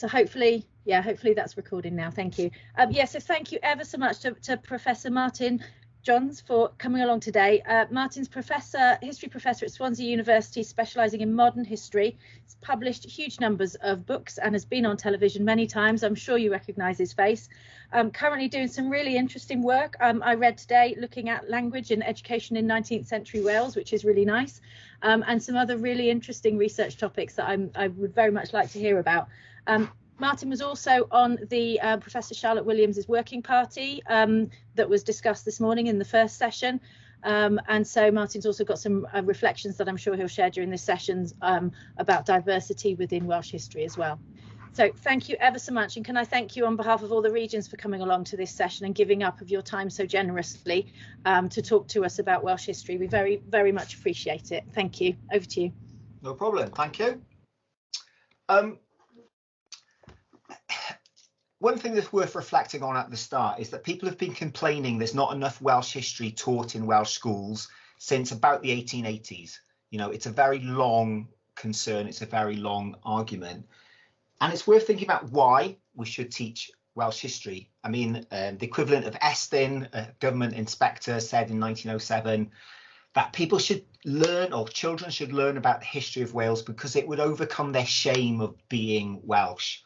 So hopefully, yeah, hopefully that's recording now. Thank you. Yeah, so thank you ever so much to Professor Martin Johnes for coming along today. Martin's history professor at Swansea University, specialising in modern history. He's published huge numbers of books and has been on television many times. I'm sure you recognise his face. Currently doing some really interesting work. I read today looking at language and education in 19th century Wales, which is really nice, and some other really interesting research topics that I would very much like to hear about. Martin was also on the Professor Charlotte Williams's working party that was discussed this morning in the first session. And so Martin's also got some reflections that I'm sure he'll share during this session about diversity within Welsh history as well. So thank you ever so much. And can I thank you on behalf of all the regions for coming along to this session and giving up of your time so generously to talk to us about Welsh history. We very, very much appreciate it. Thank you. Over to you. No problem. Thank you. One thing that's worth reflecting on at the start is that people have been complaining there's not enough Welsh history taught in Welsh schools since about the 1880s. You know, it's a very long concern, it's a very long argument. And it's worth thinking about why we should teach Welsh history. I mean, the equivalent of Estyn, a government inspector, said in 1907 that people should learn, or children should learn, about the history of Wales because it would overcome their shame of being Welsh.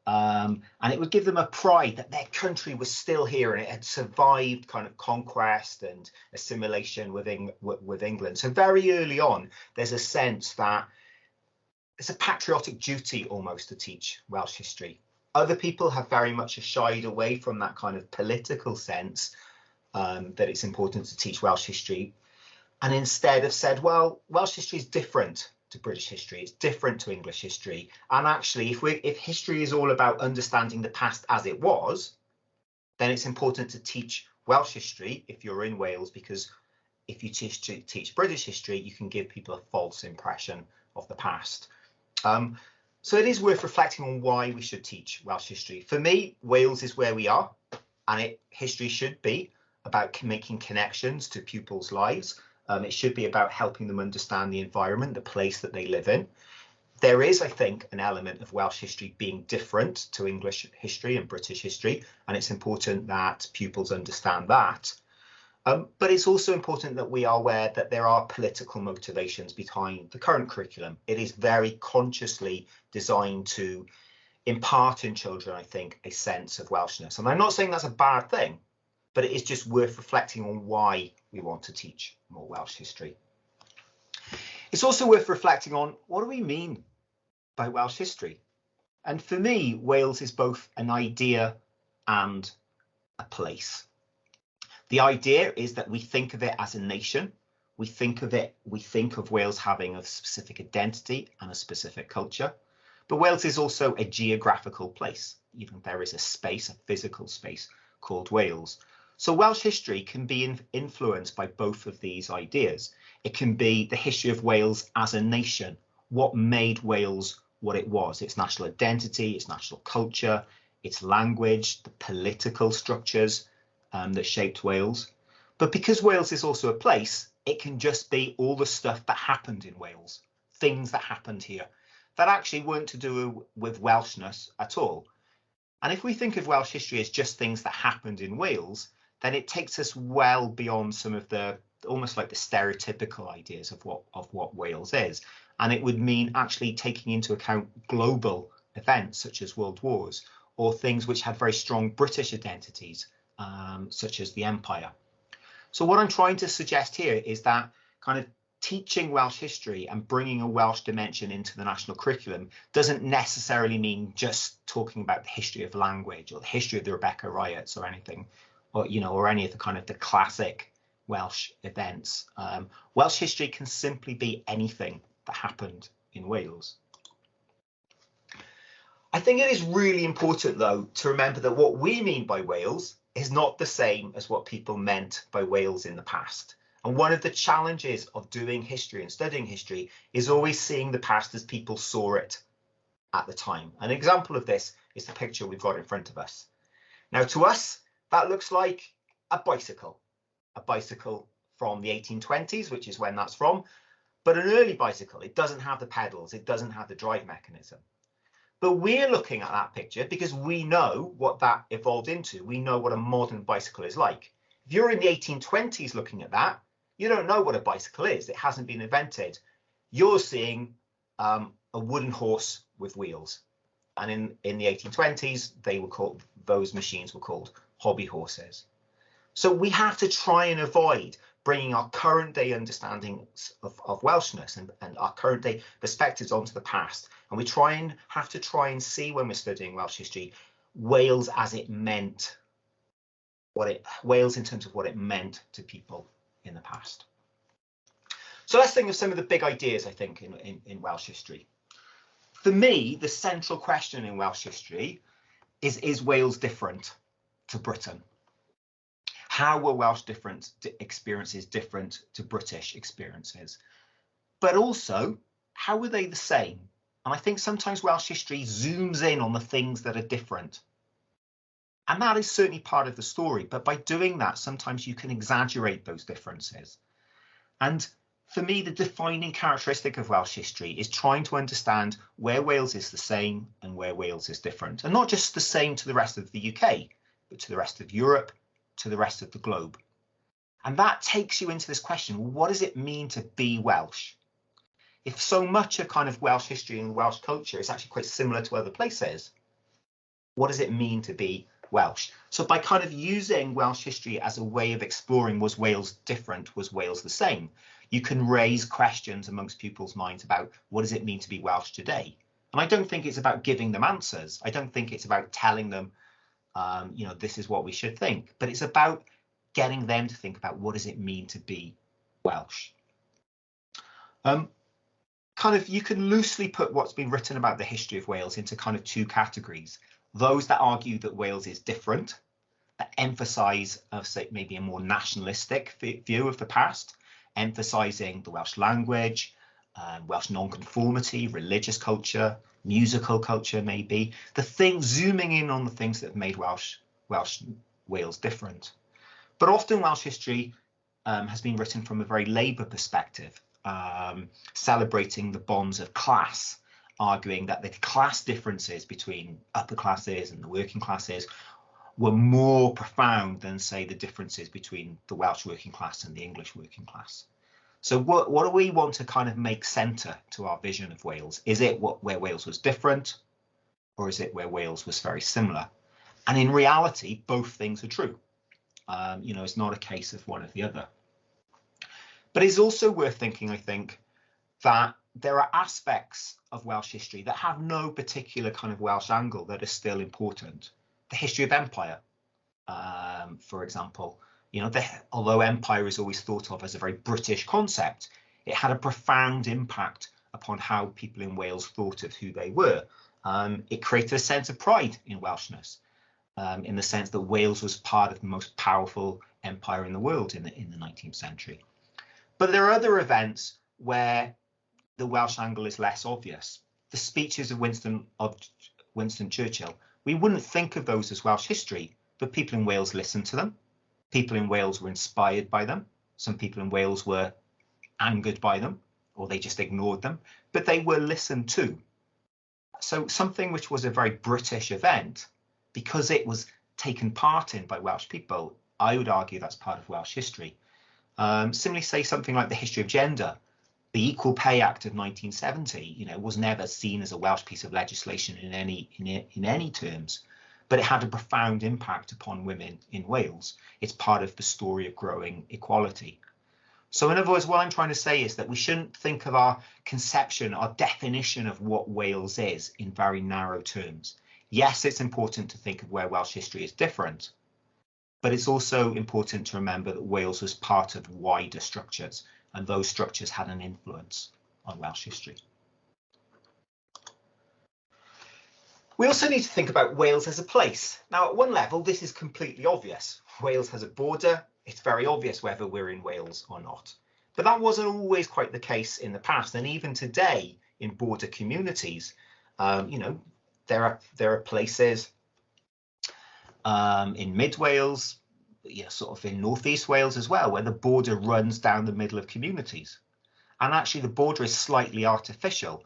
And it would give them a pride that their country was still here and it had survived kind of conquest and assimilation with England. So very early on, there's a sense that it's a patriotic duty almost to teach Welsh history. Other people have very much shied away from that kind of political sense that it's important to teach Welsh history, and instead have said, well, Welsh history is different to British history, it's different to English history, and actually if history is all about understanding the past as it was, then it's important to teach Welsh history if you're in Wales, because if you teach British history, you can give people a false impression of the past. So it is worth reflecting on why we should teach Welsh history. For me, Wales is where we are, and history should be about making connections to pupils' lives. It should be about helping them understand the environment, the place that they live in. There is, I think, an element of Welsh history being different to English history and British history, and it's important that pupils understand that. But it's also important that we are aware that there are political motivations behind the current curriculum. It is very consciously designed to impart in children, I think, a sense of Welshness. And I'm not saying that's a bad thing, but it is just worth reflecting on why we want to teach more Welsh history. It's also worth reflecting on, what do we mean by Welsh history? And for me, Wales is both an idea and a place. The idea is that we think of it as a nation. We think of Wales having a specific identity and a specific culture. But Wales is also a geographical place. Even there is a space, a physical space called Wales. So Welsh history can be influenced by both of these ideas. It can be the history of Wales as a nation, what made Wales what it was, its national identity, its national culture, its language, the political structures that shaped Wales. But because Wales is also a place, it can just be all the stuff that happened in Wales, things that happened here, that actually weren't to do with Welshness at all. And if we think of Welsh history as just things that happened in Wales, then it takes us well beyond some of the almost like the stereotypical ideas of what Wales is. And it would mean actually taking into account global events such as world wars, or things which had very strong British identities, such as the Empire. So what I'm trying to suggest here is that kind of teaching Welsh history and bringing a Welsh dimension into the national curriculum doesn't necessarily mean just talking about the history of language or the history of the Rebecca riots or anything, or any of the kind of the classic Welsh events. Welsh history can simply be anything that happened in Wales. I think it is really important, though, to remember that what we mean by Wales is not the same as what people meant by Wales in the past. And one of the challenges of doing history and studying history is always seeing the past as people saw it at the time. An example of this is the picture we've got in front of us. Now, to us, that looks like a bicycle from the 1820s, which is when that's from, but an early bicycle. It doesn't have the pedals, it doesn't have the drive mechanism. But we're looking at that picture because we know what that evolved into. We know what a modern bicycle is like. If you're in the 1820s looking at that, you don't know what a bicycle is. It hasn't been invented. You're seeing a wooden horse with wheels. And in the 1820s, those machines were called hobby horses. So we have to try and avoid bringing our current day understandings of Welshness and our current day perspectives onto the past. And we have to try and see, when we're studying Welsh history, Wales as it meant, Wales in terms of what it meant to people in the past. So let's think of some of the big ideas, I think, in Welsh history. For me, the central question in Welsh history is Wales different to Britain? How were Welsh experiences different to British experiences? But also, how were they the same? And I think sometimes Welsh history zooms in on the things that are different. And that is certainly part of the story. But by doing that, sometimes you can exaggerate those differences. And for me, the defining characteristic of Welsh history is trying to understand where Wales is the same and where Wales is different. And not just the same to the rest of the UK, but to the rest of Europe, to the rest of the globe. And that takes you into this question, well, what does it mean to be Welsh? If so much of kind of Welsh history and Welsh culture is actually quite similar to other places, what does it mean to be Welsh? So by kind of using Welsh history as a way of exploring, was Wales different? Was Wales the same? You can raise questions amongst pupils' minds about what does it mean to be Welsh today? And I don't think it's about giving them answers. I don't think it's about telling them, this is what we should think. But it's about getting them to think about what does it mean to be Welsh. You can loosely put what's been written about the history of Wales into kind of two categories. Those that argue that Wales is different, that emphasise, say, maybe a more nationalistic view of the past, emphasising the Welsh language, Welsh nonconformity, religious culture, musical culture, maybe the things zooming in on the things that have made Wales different. But often Welsh history has been written from a very Labour perspective, celebrating the bonds of class, arguing that the class differences between upper classes and the working classes were more profound than, say, the differences between the Welsh working class and the English working class. So what do we want to kind of make centre to our vision of Wales? Is it where Wales was different, or is it where Wales was very similar? And in reality, both things are true. It's not a case of one or the other. But it's also worth thinking, I think, that there are aspects of Welsh history that have no particular kind of Welsh angle that are still important. The history of empire, for example. Although empire is always thought of as a very British concept, it had a profound impact upon how people in Wales thought of who they were. It created a sense of pride in Welshness, in the sense that Wales was part of the most powerful empire in the world in the 19th century. But there are other events where the Welsh angle is less obvious. The speeches of Winston Churchill, we wouldn't think of those as Welsh history, but people in Wales listened to them. People in Wales were inspired by them. Some people in Wales were angered by them, or they just ignored them, but they were listened to. So something which was a very British event, because it was taken part in by Welsh people, I would argue that's part of Welsh history. Similarly, say something like the history of gender. The Equal Pay Act of 1970, was never seen as a Welsh piece of legislation in any terms, but it had a profound impact upon women in Wales. It's part of the story of growing equality. So in other words, what I'm trying to say is that we shouldn't think of our conception, our definition of what Wales is in very narrow terms. Yes, it's important to think of where Welsh history is different, but it's also important to remember that Wales was part of wider structures, and those structures had an influence on Welsh history. We also need to think about Wales as a place. Now, at one level, this is completely obvious. Wales has a border. It's very obvious whether we're in Wales or not. But that wasn't always quite the case in the past. And even today, in border communities, there are places in mid Wales, sort of in northeast Wales as well, where the border runs down the middle of communities. And actually, the border is slightly artificial.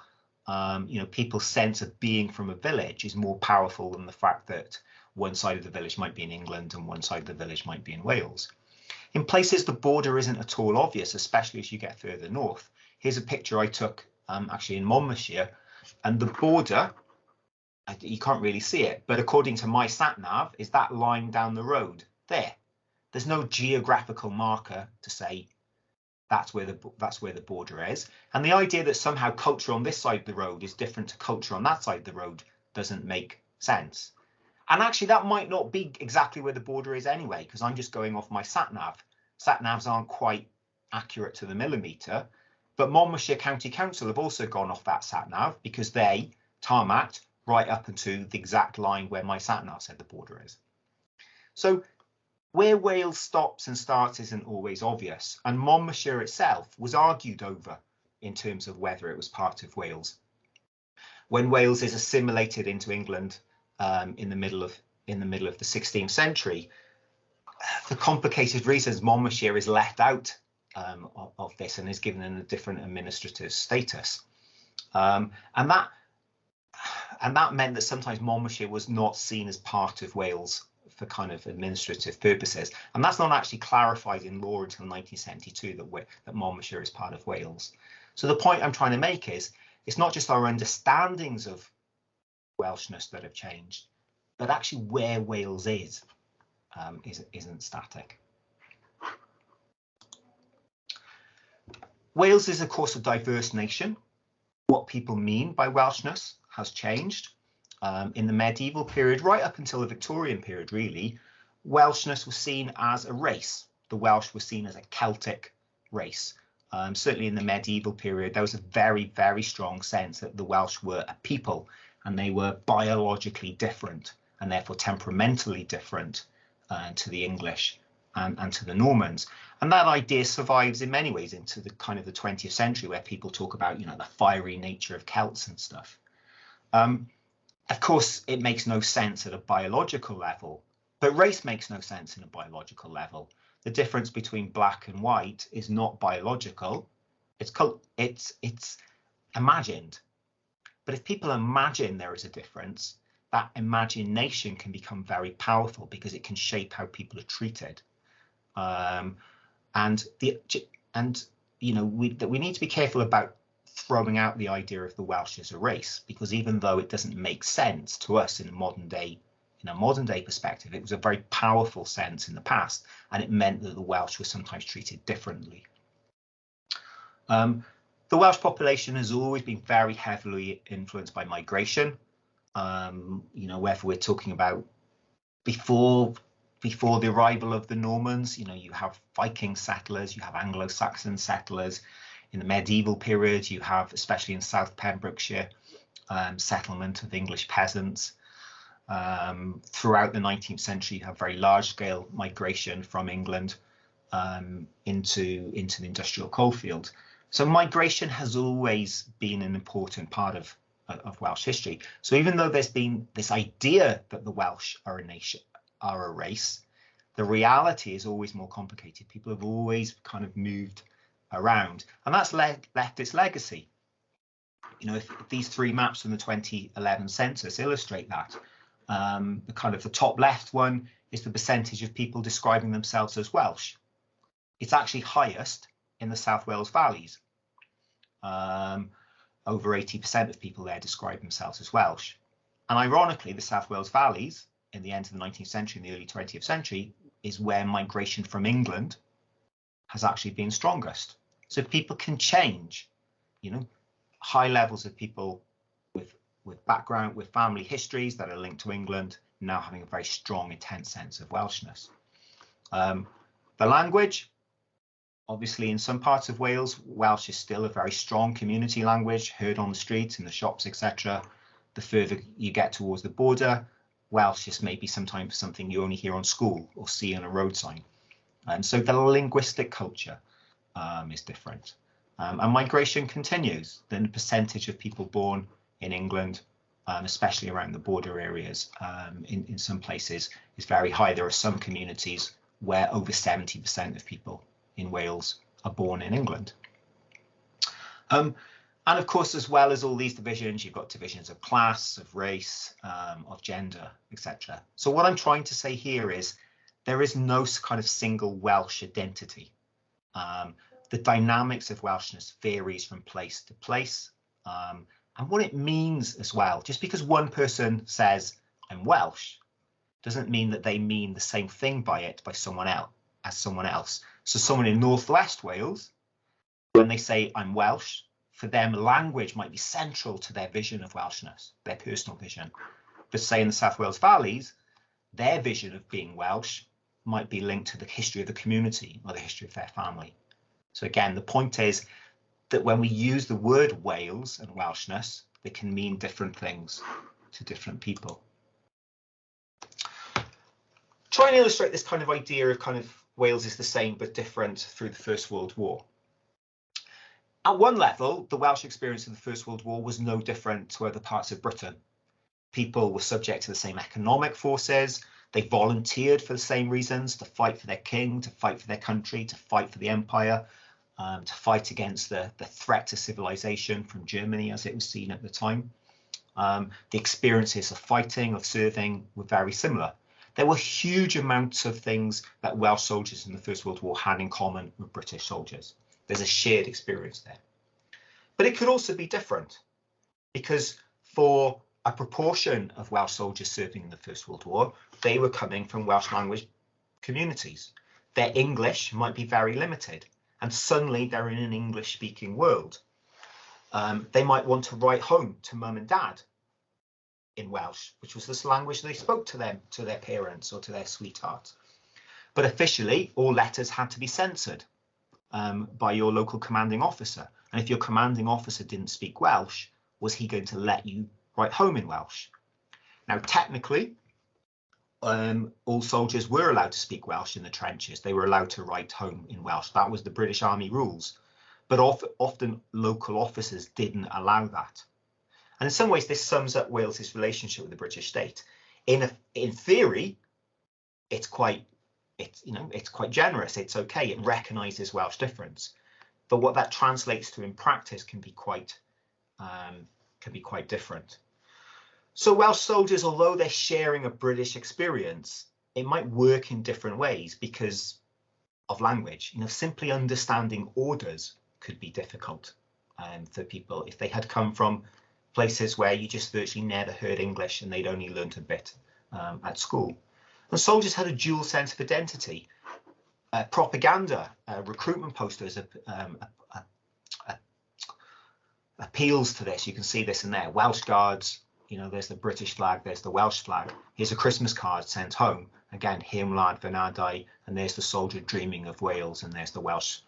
People's sense of being from a village is more powerful than the fact that one side of the village might be in England and one side of the village might be in Wales. In places the border isn't at all obvious, especially as you get further north. Here's a picture I took actually in Monmouthshire, and the border, you can't really see it, but according to my sat-nav, is that line down the road there. There's no geographical marker to say that's where the border is. And the idea that somehow culture on this side of the road is different to culture on that side of the road doesn't make sense. And actually, that might not be exactly where the border is anyway, because I'm just going off my sat-nav. Sat-navs aren't quite accurate to the millimetre, but Monmouthshire County Council have also gone off that sat-nav because they tarmacked right up into the exact line where my sat-nav said the border is. So where Wales stops and starts isn't always obvious, and Monmouthshire itself was argued over in terms of whether it was part of Wales. When Wales is assimilated into England in the middle of the 16th century, for complicated reasons, Monmouthshire is left out of this and is given a different administrative status, and that meant that sometimes Monmouthshire was not seen as part of Wales for kind of administrative purposes, and that's not actually clarified in law until 1972 that Monmouthshire is part of Wales. So the point I'm trying to make is it's not just our understandings of Welshness that have changed, but actually where Wales isn't static. Wales is, of course, a diverse nation. What people mean by Welshness has changed. In the medieval period, right up until the Victorian period, really, Welshness was seen as a race. The Welsh were seen as a Celtic race. Certainly in the medieval period, there was a very, very strong sense that the Welsh were a people, and they were biologically different and therefore temperamentally different to the English and to the Normans. And that idea survives in many ways into the kind of the 20th century, where people talk about, the fiery nature of Celts and stuff. Of course, it makes no sense at a biological level, but race makes no sense in a biological level. The difference between black and white is not biological, it's imagined. But if people imagine there is a difference, that imagination can become very powerful because it can shape how people are treated. We need to be careful about throwing out the idea of the Welsh as a race, because even though it doesn't make sense to us in a modern day perspective, it was a very powerful sense in the past, and it meant that the Welsh were sometimes treated differently. The Welsh population has always been very heavily influenced by migration. Whether we're talking about before the arrival of the Normans, you have Viking settlers, you have Anglo-Saxon settlers. In the medieval period, you have, especially in South Pembrokeshire, settlement of English peasants. Throughout the 19th century, you have very large-scale migration from England into the industrial coalfield. So migration has always been an important part of Welsh history. So even though there's been this idea that the Welsh are a race, the reality is always more complicated. People have always kind of moved around, and that's left its legacy. If these three maps from the 2011 census illustrate that, the top left one is the percentage of people describing themselves as Welsh. It's actually highest in the South Wales valleys. Over 80% of people there describe themselves as Welsh. And ironically, the South Wales valleys in the end of the 19th century and the early 20th century is where migration from England has actually been strongest. So people can change, high levels of people with background, with family histories that are linked to England, now having a very strong, intense sense of Welshness. The language, obviously in some parts of Wales, Welsh is still a very strong community language, heard on the streets, in the shops, etc. The further you get towards the border, Welsh is maybe sometimes something you only hear on school or see on a road sign. And so the linguistic culture is different. And migration continues. Then the percentage of people born in England, especially around the border areas, in some places is very high. There are some communities where over 70% of people in Wales are born in England. And of course, as well as all these divisions, you've got divisions of class, of race, of gender, etc. So what I'm trying to say here is there is no kind of single Welsh identity. The dynamics of Welshness varies from place to place. And what it means as well, just because one person says, I'm Welsh, doesn't mean that they mean the same thing by it by someone else as someone else. So someone in Northwest Wales, when they say I'm Welsh, for them language might be central to their vision of Welshness, their personal vision. But say in the South Wales Valleys, their vision of being Welsh might be linked to the history of the community or the history of their family. So again, the point is that when we use the word Wales and Welshness, they can mean different things to different people. Try and illustrate this kind of idea of kind of Wales is the same but different through the First World War. At one level, the Welsh experience of the First World War was no different to other parts of Britain. People were subject to the same economic forces. They volunteered for the same reasons, to fight for their king, to fight for their country, to fight for the empire, to fight against the threat to civilization from Germany as it was seen at the time. The experiences of fighting, of serving were very similar. There were huge amounts of things that Welsh soldiers in the First World War had in common with British soldiers. There's a shared experience there. But it could also be different, because for a proportion of Welsh soldiers serving in the First World War, they were coming from Welsh language communities. Their English might be very limited, and suddenly they're in an English-speaking world. They might want to write home to mum and dad in Welsh, which was this language they spoke to them, to their parents or to their sweethearts. But officially, all letters had to be censored by your local commanding officer. And if your commanding officer didn't speak Welsh, was he going to let you write home in Welsh? Now, technically, all soldiers were allowed to speak Welsh in the trenches. They were allowed to write home in Welsh. That was the British Army rules. But often local officers didn't allow that. And in some ways, this sums up Wales's relationship with the British state. In theory, it's quite generous. It's okay. It recognises Welsh difference. But what that translates to in practice can be quite different. So Welsh soldiers, although they're sharing a British experience, it might work in different ways because of language. Simply understanding orders could be difficult for people if they had come from places where you just virtually never heard English and they'd only learnt a bit at school. And soldiers had a dual sense of identity. Propaganda, recruitment posters, appeals to this. You can see this in there. Welsh Guards, there's the British flag, there's the Welsh flag. Here's a Christmas card sent home. Again, Him Wlad fy Nadau, and there's the soldier dreaming of Wales, and there's the Welsh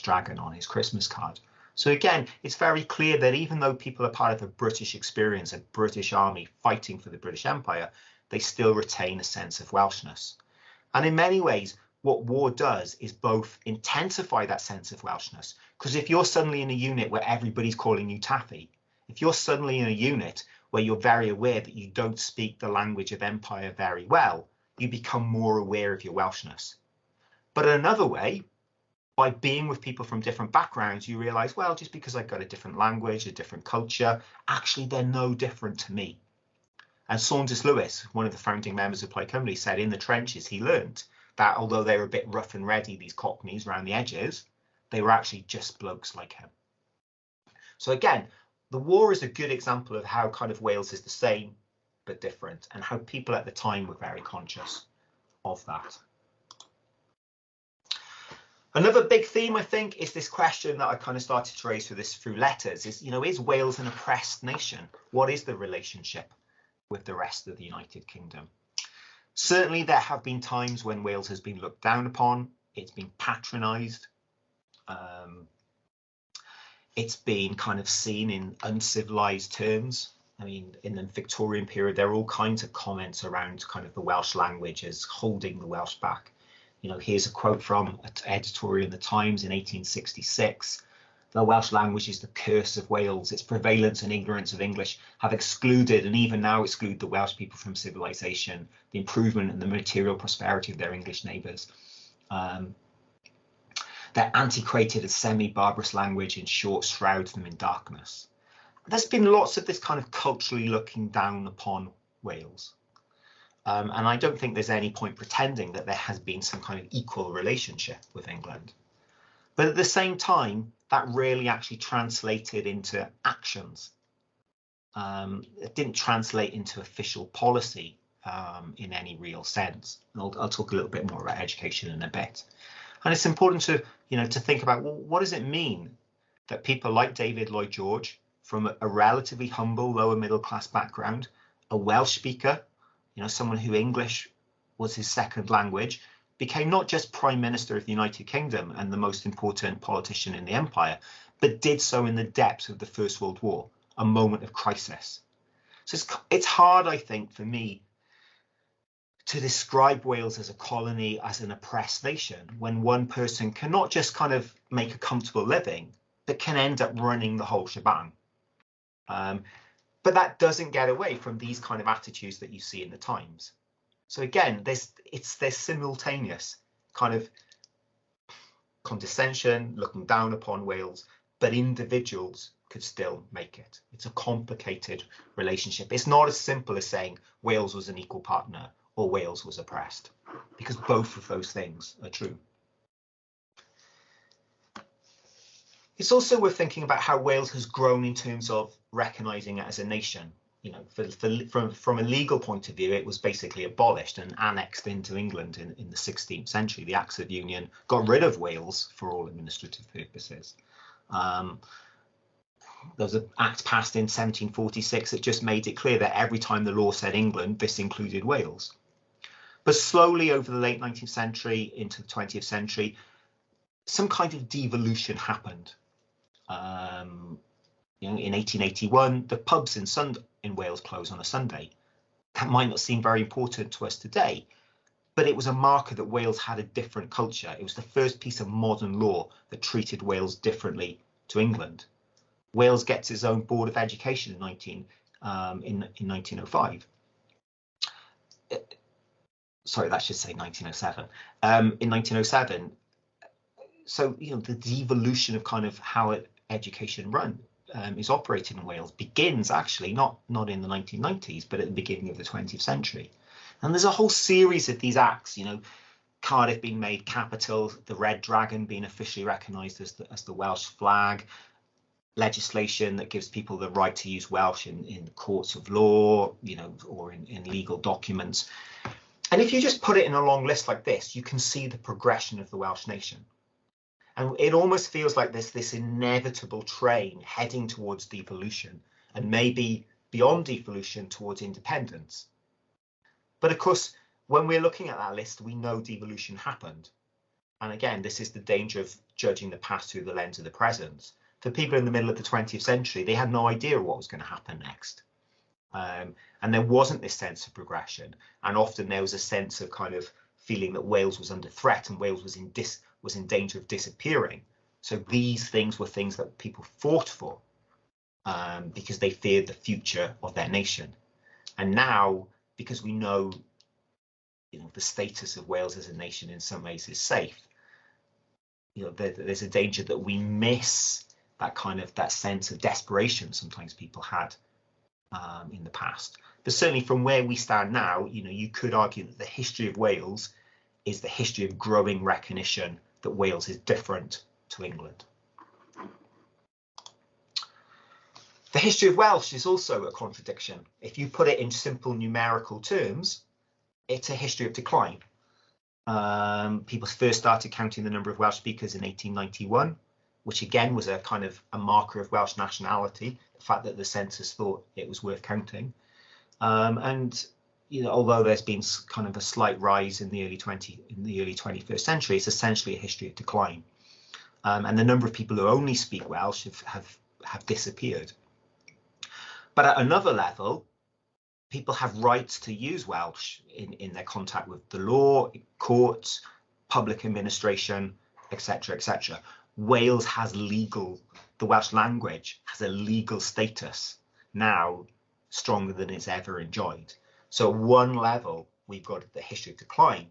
dragon on his Christmas card. So again, it's very clear that even though people are part of a British experience, a British army fighting for the British Empire, they still retain a sense of Welshness. And in many ways, what war does is both intensify that sense of Welshness, because if you're suddenly in a unit where everybody's calling you Taffy, if you're suddenly in a unit where you're very aware that you don't speak the language of empire very well, you become more aware of your Welshness. But in another way, by being with people from different backgrounds, you realise, well, just because I've got a different language, a different culture, actually they're no different to me. And Saunders Lewis, one of the founding members of Plaid Cymru, said in the trenches he learnt that although they were a bit rough and ready, these cockneys around the edges, they were actually just blokes like him. So again, the war is a good example of how kind of Wales is the same but different, and how people at the time were very conscious of that. Another big theme, I think, is this question that I kind of started to raise through letters is, is Wales an oppressed nation? What is the relationship with the rest of the United Kingdom? Certainly there have been times when Wales has been looked down upon, it's been patronised, it's been kind of seen in uncivilised terms. I mean, in the Victorian period, there are all kinds of comments around kind of the Welsh language as holding the Welsh back. Here's a quote from an editorial in the Times in 1866. The Welsh language is the curse of Wales. Its prevalence and ignorance of English have excluded, and even now exclude, the Welsh people from civilization, the improvement and the material prosperity of their English neighbours. their antiquated and semi-barbarous language in short shrouds them in darkness. There's been lots of this kind of culturally looking down upon Wales. And I don't think there's any point pretending that there has been some kind of equal relationship with England. But at the same time, that really actually translated into actions. It didn't translate into official policy in any real sense. And I'll talk a little bit more about education in a bit. And it's important to, to think about, well, what does it mean that people like David Lloyd George, from a relatively humble, lower middle class background, a Welsh speaker, someone who English was his second language, became not just Prime Minister of the United Kingdom and the most important politician in the empire, but did so in the depths of the First World War, a moment of crisis. So it's hard, I think, for me to describe Wales as a colony, as an oppressed nation, when one person can not just kind of make a comfortable living, but can end up running the whole shebang. But that doesn't get away from these kind of attitudes that you see in the Times. So again, there's simultaneous kind of condescension, looking down upon Wales, but individuals could still make it. It's a complicated relationship. It's not as simple as saying Wales was an equal partner or Wales was oppressed, because both of those things are true. It's also worth thinking about how Wales has grown in terms of recognising it as a nation. From a legal point of view, it was basically abolished and annexed into England in the 16th century. The Acts of Union got rid of Wales for all administrative purposes. There was an act passed in 1746 that just made it clear that every time the law said England, this included Wales. But slowly over the late 19th century into the 20th century, some kind of devolution happened. In 1881, the pubs in Wales closed on a Sunday. That might not seem very important to us today, but it was a marker that Wales had a different culture. It was the first piece of modern law that treated Wales differently to England. Wales gets its own Board of Education in 1905. Sorry, that should say 1907. In 1907, so the devolution of kind of how education is operated in Wales begins actually not in the 1990s, but at the beginning of the 20th century. And there's a whole series of these acts, Cardiff being made capital, the Red Dragon being officially recognised as the Welsh flag, legislation that gives people the right to use Welsh in the courts of law, or in legal documents. And if you just put it in a long list like this, you can see the progression of the Welsh nation. And it almost feels like there's this inevitable train heading towards devolution, and maybe beyond devolution towards independence. But of course, when we're looking at that list, we know devolution happened. And again, this is the danger of judging the past through the lens of the present. For people in the middle of the 20th century, they had no idea what was going to happen next. And there wasn't this sense of progression. And often there was a sense of kind of feeling that Wales was under threat and Wales was in danger of disappearing. So these things were things that people fought for because they feared the future of their nation. And now, because we know, the status of Wales as a nation in some ways is safe, there's a danger that we miss that sense of desperation sometimes people had in the past. But certainly from where we stand now, you could argue that the history of Wales is the history of growing recognition that Wales is different to England. The history of Welsh is also a contradiction. If you put it in simple numerical terms, it's a history of decline. People first started counting the number of Welsh speakers in 1891, which again was a kind of a marker of Welsh nationality, the fact that the census thought it was worth counting. Although there's been kind of a slight rise in the early 21st century, it's essentially a history of decline. And the number of people who only speak Welsh have disappeared. But at another level, people have rights to use Welsh in their contact with the law, courts, public administration, etc., etc. Wales has the Welsh language has a legal status now stronger than it's ever enjoyed. So at one level, we've got the history of decline,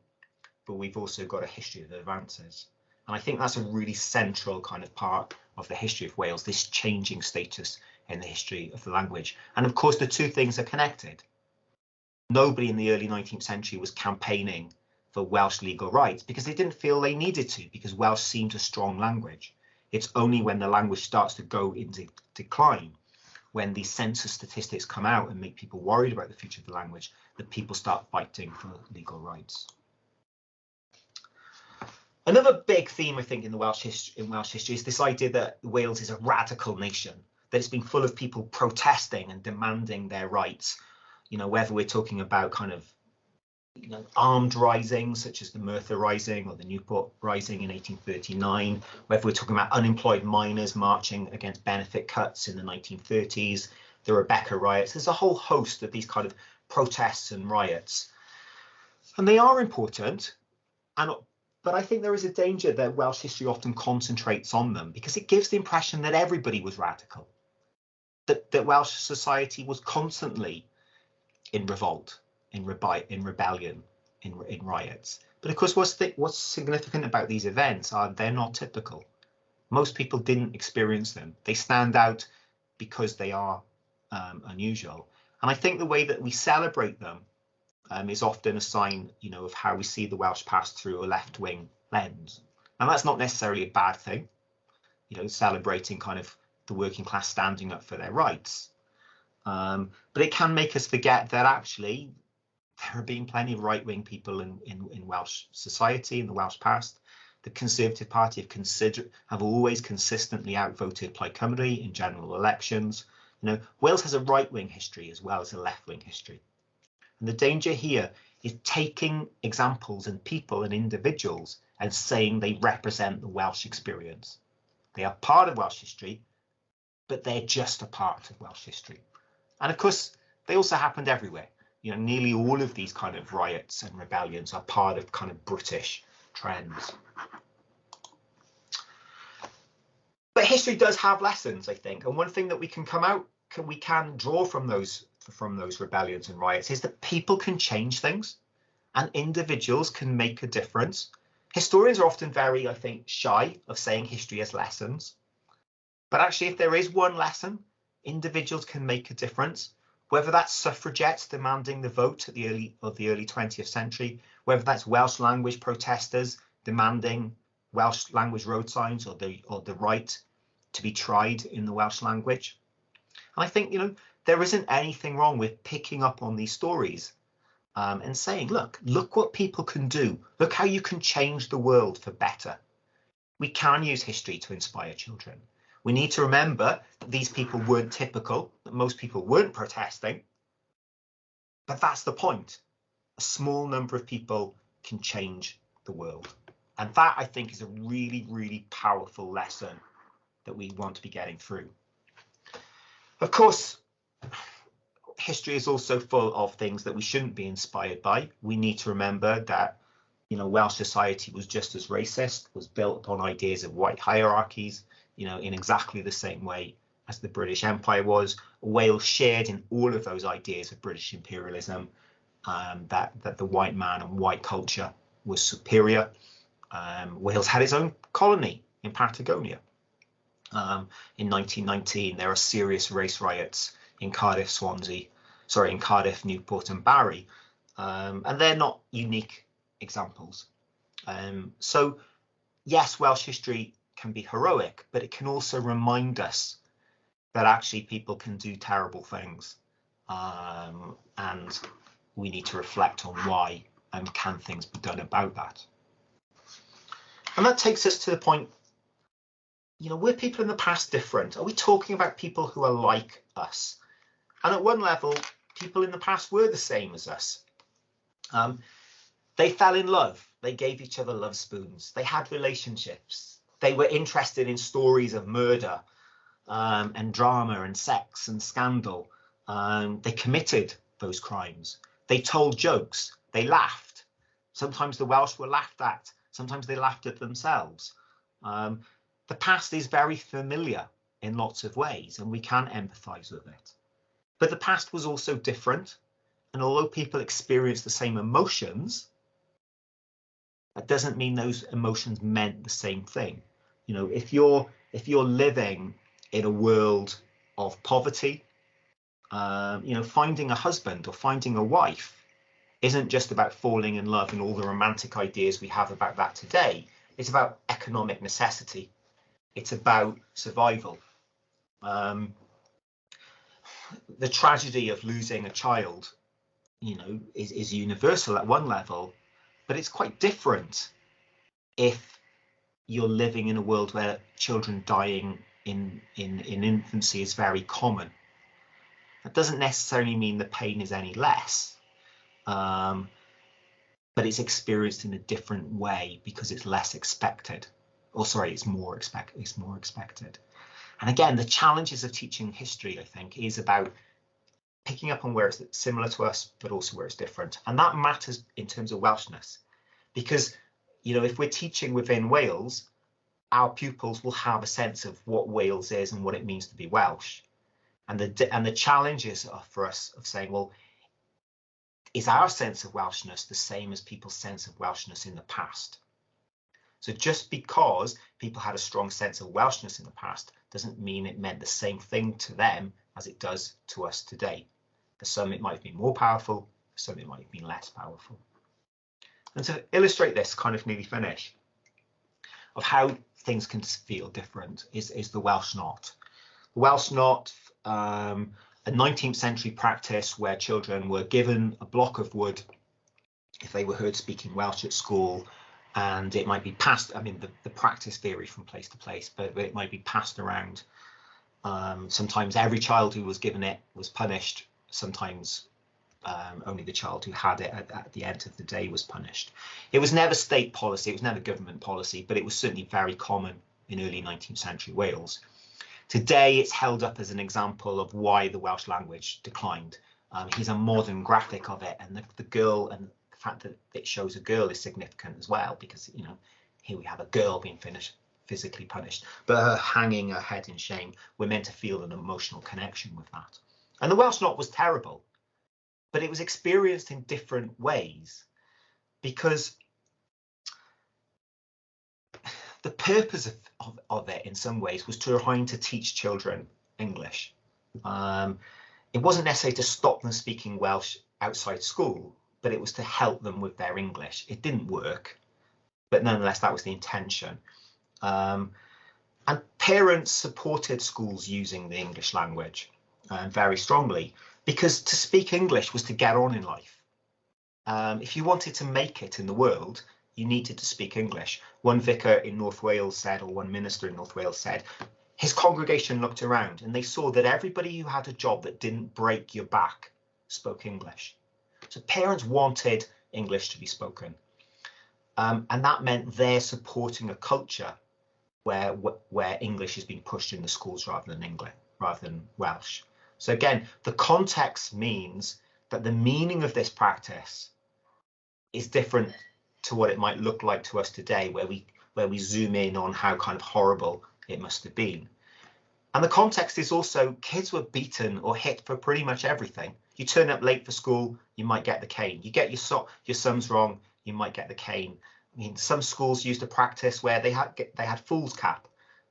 but we've also got a history of advances. And I think that's a really central kind of part of the history of Wales, this changing status in the history of the language. And of course, the two things are connected. Nobody in the early 19th century was campaigning for Welsh legal rights because they didn't feel they needed to, because Welsh seemed a strong language. It's only when the language starts to go into decline, when the census statistics come out and make people worried about the future of the language, that people start fighting for legal rights. Another big theme, I think, in Welsh history is this idea that Wales is a radical nation, that it's been full of people protesting and demanding their rights. You know, whether we're talking about kind of, you know, armed risings such as the Merthyr Rising or the Newport Rising in 1839, whether we're talking about unemployed miners marching against benefit cuts in the 1930s, the Rebecca riots. There's a whole host of these kind of protests and riots, and they are important. But I think there is a danger that Welsh history often concentrates on them because it gives the impression that everybody was radical, that Welsh society was constantly in revolt, in rebellion, in riots. But of course, what's significant about these events are they're not typical. Most people didn't experience them. They stand out because they are unusual. And I think the way that we celebrate them is often a sign, you know, of how we see the Welsh past through a left-wing lens. And that's not necessarily a bad thing, you know, celebrating kind of the working class standing up for their rights. But it can make us forget that actually there have been plenty of right-wing people in Welsh society, in the Welsh past. The Conservative Party have always consistently outvoted Plaid Cymru in general elections. You know, Wales has a right-wing history as well as a left-wing history. And the danger here is taking examples and people and individuals and saying they represent the Welsh experience. They are part of Welsh history, but they're just a part of Welsh history. And of course, they also happened everywhere. You know, nearly all of these kind of riots and rebellions are part of kind of British trends. But history does have lessons, I think. And one thing that we can draw from those rebellions and riots is that people can change things and individuals can make a difference. Historians are often very, I think, shy of saying history has lessons. But actually, if there is one lesson, individuals can make a difference, whether that's suffragettes demanding the vote at the early 20th century, whether that's Welsh language protesters demanding Welsh language road signs or the right to be tried in the Welsh language. And I think, you know, there isn't anything wrong with picking up on these stories and saying, look what people can do. Look how you can change the world for better. We can use history to inspire children. We need to remember that these people weren't typical, that most people weren't protesting. But that's the point. A small number of people can change the world. And that, I think, is a really, really powerful lesson that we want to be getting through. Of course, history is also full of things that we shouldn't be inspired by. We need to remember that, you know, Welsh society was just as racist, was built upon ideas of white hierarchies, you know, in exactly the same way as the British Empire was. Wales shared in all of those ideas of British imperialism, that the white man and white culture was superior. Wales had its own colony in Patagonia. In 1919, there are serious race riots in Cardiff, Newport and Barry, and they're not unique examples. So yes, Welsh history can be heroic, but it can also remind us that actually people can do terrible things, and we need to reflect on why and can things be done about that. And that takes us to the point, you know, were people in the past different? Are we talking about people who are like us? And at one level, people in the past were the same as us. They fell in love. They gave each other love spoons. They had relationships. They were interested in stories of murder and drama and sex and scandal. They committed those crimes. They told jokes. They laughed. Sometimes the Welsh were laughed at. Sometimes they laughed at themselves. The past is very familiar in lots of ways, and we can empathise with it. But the past was also different. And although people experienced the same emotions, that doesn't mean those emotions meant the same thing. You know, if you're living in a world of poverty, you know, finding a husband or finding a wife isn't just about falling in love and all the romantic ideas we have about that today. It's about economic necessity. It's about survival. The tragedy of losing a child, you know, is universal at one level, but it's quite different if you're living in a world where children dying in infancy is very common. That doesn't necessarily mean the pain is any less, but it's experienced in a different way because it's less expected. Or sorry, it's more expected. And again, the challenges of teaching history, I think, is about picking up on where it's similar to us, but also where it's different. And that matters in terms of Welshness, because, you know, if we're teaching within Wales, our pupils will have a sense of what Wales is and what it means to be Welsh. And the challenges are for us of saying, well, is our sense of Welshness the same as people's sense of Welshness in the past? So just because people had a strong sense of Welshness in the past doesn't mean it meant the same thing to them as it does to us today. For some, it might have been more powerful, for some, it might have been less powerful. And to illustrate this, kind of nearly finish, of how things can feel different is the Welsh Not. The Welsh Not, a 19th century practice where children were given a block of wood if they were heard speaking Welsh at school, and it might be passed, I mean, the practice varies from place to place, but it might be passed around. Sometimes every child who was given it was punished. Sometimes only the child who had it at the end of the day was punished. It was never state policy, it was never government policy, but it was certainly very common in early 19th century Wales. Today, it's held up as an example of why the Welsh language declined. Here's a modern graphic of it, and the girl, and the fact that it shows a girl is significant as well, because, you know, here we have a girl being physically punished, but her hanging her head in shame. We're meant to feel an emotional connection with that. And the Welsh Not was terrible, but it was experienced in different ways, because the purpose of it in some ways was trying to teach children English. It wasn't necessarily to stop them speaking Welsh outside school, but it was to help them with their English. It didn't work, but nonetheless, that was the intention. And parents supported schools using the English language very strongly, because to speak English was to get on in life. If you wanted to make it in the world, you needed to speak English. One vicar in North Wales said, or one minister in North Wales said, his congregation looked around and they saw that everybody who had a job that didn't break your back spoke English. So parents wanted English to be spoken. And that meant they're supporting a culture where English is being pushed in the schools rather than Welsh. So again, the context means that the meaning of this practice is different to what it might look like to us today, where we zoom in on how kind of horrible it must have been. And the context is also kids were beaten or hit for pretty much everything. You turn up late for school, you might get the cane. You get your sums wrong, you might get the cane. I mean, some schools used a practice where they had fool's cap,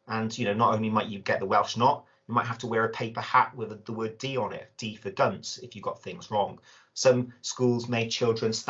and, you know, not only might you get the Welsh Not, you might have to wear a paper hat with the word D on it, D for dunce, if you got things wrong. Some schools made children stand